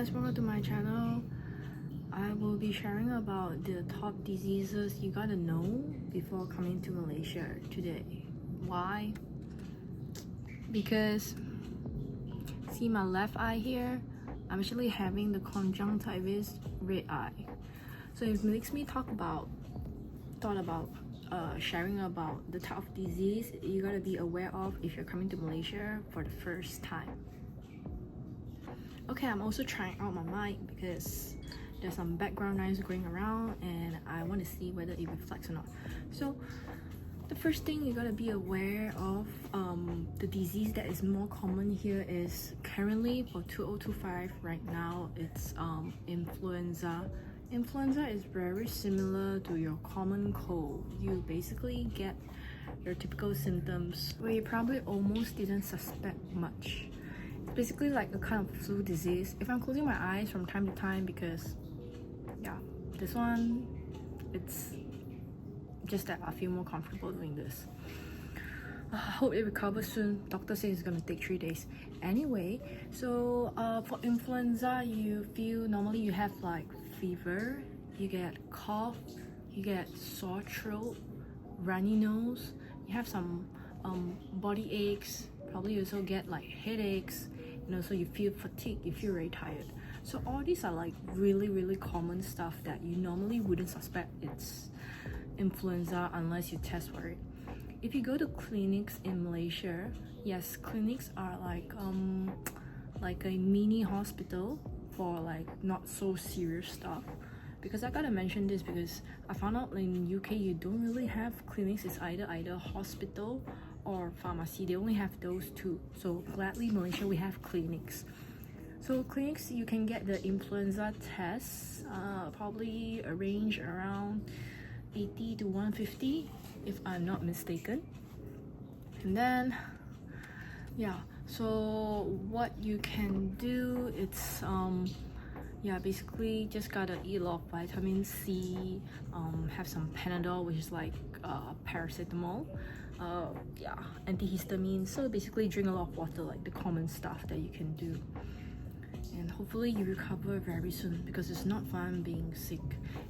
guys, welcome to my channel. I will be sharing about the top diseases you gotta know before coming to Malaysia today. Why? Because see my left eye here, I'm actually having the conjunctivis red eye. So it makes me thought about sharing about the type of disease you gotta be aware of if you're coming to Malaysia for the first time. Okay, I'm also trying out my mic because there's some background noise going around and I want to see whether it reflects or not. So the first thing you gotta be aware of, the disease that is more common here is currently for 2025 right now, it's influenza. Influenza is very similar to your common cold. You basically get your typical symptoms where you probably almost didn't suspect much. It's basically like a kind of flu disease. If I'm closing my eyes from time to time, because yeah, this one, it's just that I feel more comfortable doing this. I hope it recovers soon. Doctor says it's gonna take 3 days. Anyway, so for influenza, normally you have like fever, you get cough, you get sore throat, runny nose, you have some body aches, probably you also get like headaches, so you feel fatigued, you feel very tired. So all these are like really common stuff that you normally wouldn't suspect it's influenza unless you test for it. If you go to clinics in Malaysia, yes, clinics are like a mini hospital for like not so serious stuff. Because I gotta mention this because I found out in UK you don't really have clinics. It's either hospital or pharmacy. They only have those two. So gladly Malaysia we have clinics. So clinics you can get the influenza tests, probably a range around 80 to 150 if I'm not mistaken. And then yeah, so what you can do, it's basically just gotta eat a lot of vitamin C, have some Panadol, which is like paracetamol, antihistamine. So basically drink a lot of water, like the common stuff that you can do. And hopefully you recover very soon because it's not fun being sick.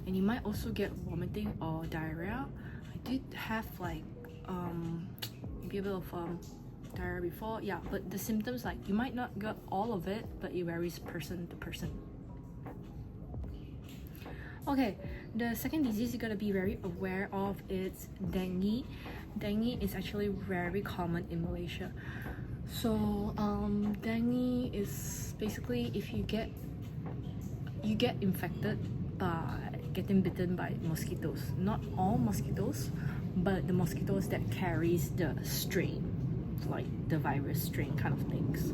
And you might also get vomiting or diarrhea. I did have like maybe a bit of diarrhea before, yeah, but the symptoms, like you might not get all of it, but it varies person to person. Okay, the second disease you gotta be very aware of is dengue. Dengue is actually very common in Malaysia. So dengue is basically if you get infected by getting bitten by mosquitoes. Not all mosquitoes, but the mosquitoes that carries the strain, like the virus strain kind of things.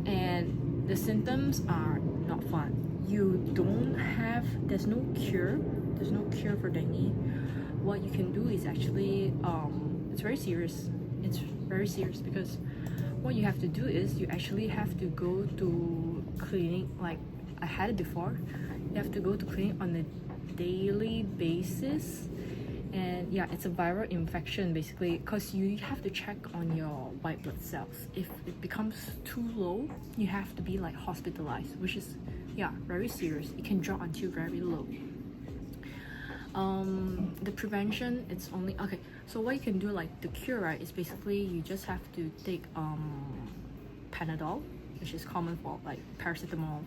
And the symptoms are not fun. There's no cure for dengue. What you can do is actually it's very serious because what you have to do is you actually have to go to clinic. Like I had it before, you have to go to clinic on a daily basis. And yeah, it's a viral infection basically because you have to check on your white blood cells. If it becomes too low, you have to be like hospitalized, which is very serious. It can drop until very low. The prevention, it's only okay. So what you can do, like the cure, right, is basically you just have to take Panadol, which is common for like paracetamol.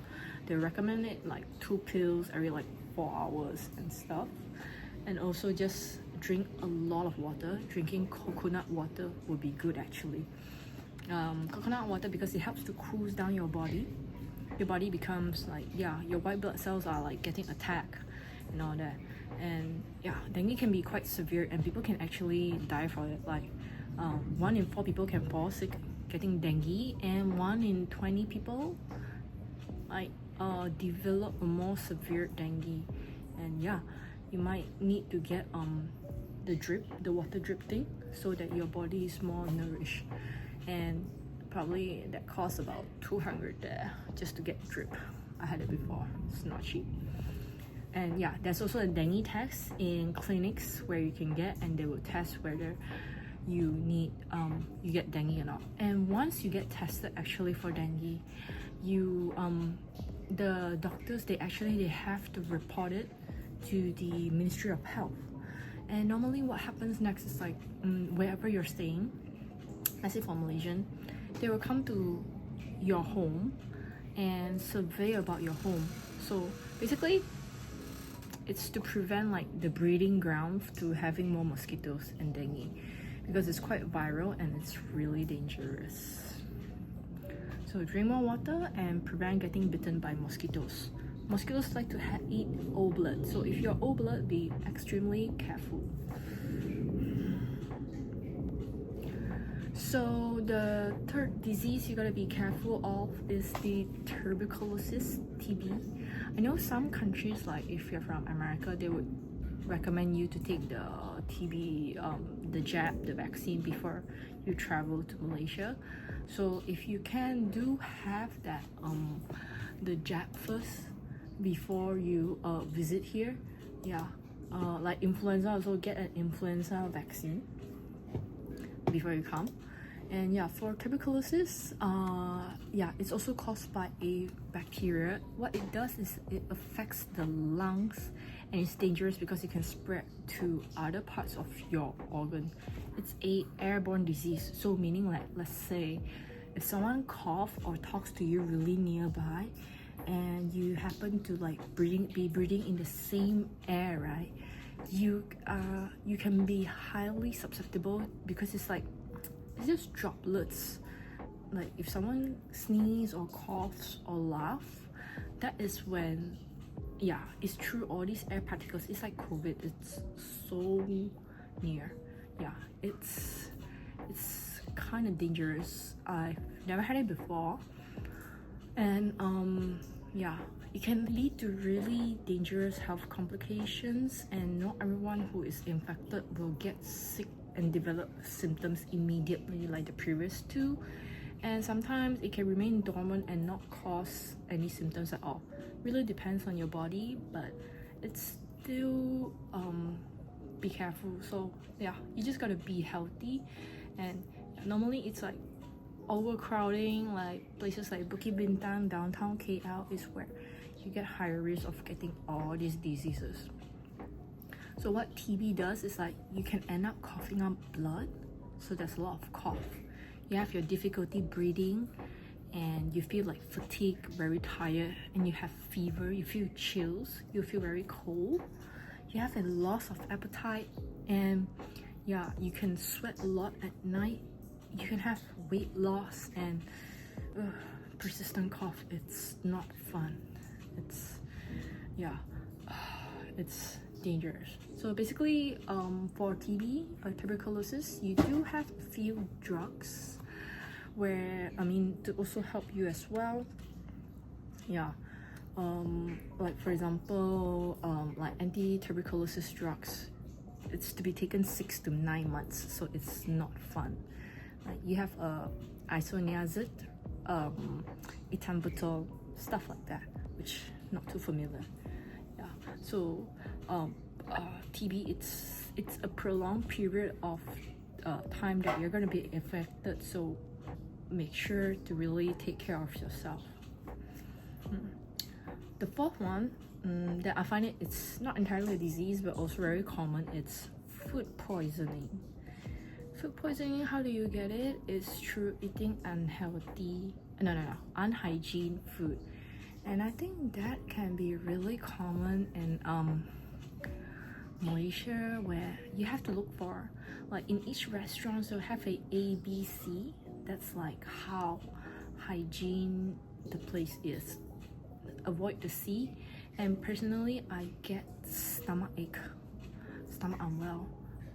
They recommend it like 2 pills every like 4 hours and stuff. And also just drink a lot of water. Drinking coconut water would be good actually. Coconut water because it helps to cool down your body. Your body becomes like, your white blood cells are like getting attacked and all that. And dengue can be quite severe and people can actually die from it. Like 1 in 4 people can fall sick getting dengue, and 1 in 20 people like develop a more severe dengue. And you might need to get the water drip thing so that your body is more nourished. And probably that costs about 200 there just to get drip. I had it before, it's not cheap. And there's also a dengue test in clinics where you can get, and they will test whether you get dengue or not. And once you get tested actually for dengue, the doctors they have to report it to the Ministry of Health. And normally what happens next is like wherever you're staying, let's say for Malaysian, they will come to your home and survey about your home. So basically it's to prevent like the breeding ground to having more mosquitoes and dengue, because it's quite viral and it's really dangerous. So drink more water and prevent getting bitten by mosquitoes. Mosquitoes like to eat old blood, so if you're old blood, be extremely careful. So the third disease you gotta be careful of is the tuberculosis, TB. I know some countries, like if you're from America, they would recommend you to take the TB, the jab, the vaccine before you travel to Malaysia. So if you do have that the jab first before you visit here. Yeah, like influenza, also get an influenza vaccine before you come. And yeah, for tuberculosis, yeah, it's also caused by a bacteria. What it does is it affects the lungs, and it's dangerous because it can spread to other parts of your organ. It's a airborne disease, so meaning like, let's say if someone cough or talks to you really nearby and you happen to like be breathing in the same air, right, you can be highly susceptible, because it's just droplets. Like if someone sneezes or coughs or laugh, that is when, yeah, it's through all these air particles. It's like COVID, it's so near. Yeah, it's kind of dangerous. I've never had it before, and yeah, it can lead to really dangerous health complications, and not everyone who is infected will get sick and develop symptoms immediately like the previous two, and sometimes it can remain dormant and not cause any symptoms at all. Really depends on your body, but it's still be careful. So yeah, you just gotta be healthy. And normally it's like overcrowding, like places like Bukit Bintang, downtown KL is where you get higher risk of getting all these diseases. So what TB does is like you can end up coughing up blood, so there's a lot of cough. You have your difficulty breathing, and you feel like fatigue, very tired, and you have fever, you feel chills, you feel very cold, you have a loss of appetite, and yeah, you can sweat a lot at night, you can have weight loss, and persistent cough. It's not fun. It's, yeah, it's dangerous. So basically for TB or tuberculosis, you do have a few drugs where, I mean, to also help you as well. Yeah, like for example, like anti-tuberculosis drugs, it's to be taken 6 to 9 months, so it's not fun. Like you have isoniazid, ethambutol, stuff like that, which not too familiar. Yeah, so TB, it's a prolonged period of time that you're going to be affected, so make sure to really take care of yourself. The fourth one, that I find it's not entirely a disease but also very common, it's food poisoning. Food poisoning, how do you get it? It's through eating unhygiene food. And I think that can be really common in Malaysia, where you have to look for, like in each restaurant, so have a ABC. That's like how hygiene the place is. Avoid the C. And personally, I get stomach unwell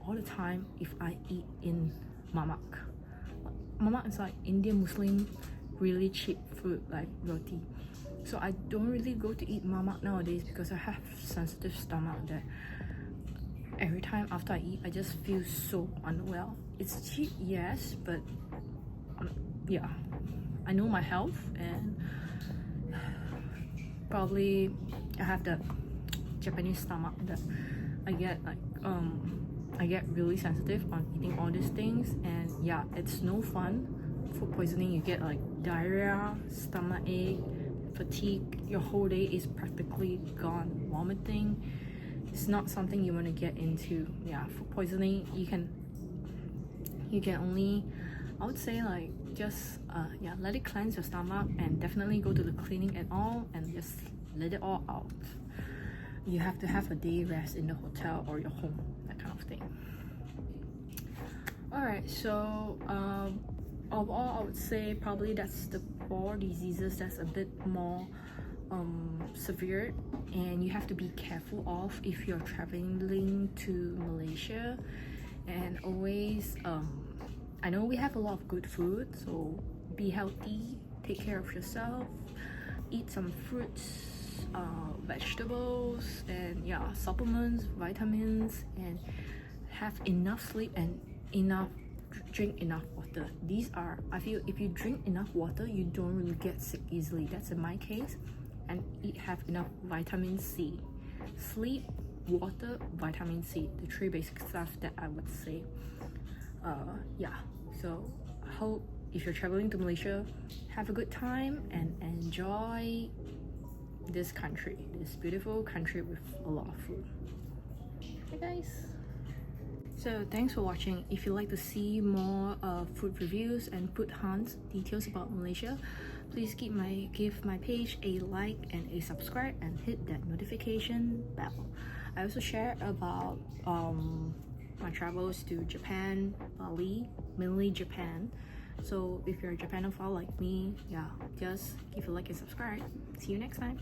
all the time if I eat in mamak. Mamak is like Indian Muslim really cheap food, like roti. So I don't really go to eat mamak nowadays because I have sensitive stomach that every time after I eat, I just feel so unwell. It's cheap, yes, but yeah, I know my health, and probably I have the Japanese stomach that I get like I get really sensitive on eating all these things, and yeah, it's no fun food poisoning, you get like diarrhea, stomach ache, fatigue. Your whole day is practically gone. Vomiting. It's not something you want to get into. Yeah, food poisoning. You can only, I would say, like, just let it cleanse your stomach, and definitely go to the clinic and all, and just let it all out. You have to have a day rest in the hotel or your home, that kind of thing. Alright, so overall I would say probably that's the 4 diseases that's a bit more severe, and you have to be careful of if you're traveling to Malaysia. And always, I know we have a lot of good food, so be healthy, take care of yourself, eat some fruits, vegetables, and supplements, vitamins, and have enough sleep and drink enough water. These are, I feel, if you drink enough water, you don't really get sick easily. That's in my case. And have enough vitamin C. Sleep, water, vitamin C, the 3 basic stuff that I would say. So I hope if you're traveling to Malaysia, have a good time and enjoy this country, this beautiful country with a lot of food. Hey guys, so thanks for watching. If you'd like to see more food reviews and food hunts details about Malaysia, please give my page a like and a subscribe, and hit that notification bell. I also share about my travels to Japan, Bali, mainly Japan. So if you're a Japanophile like me, just give a like and subscribe. See you next time.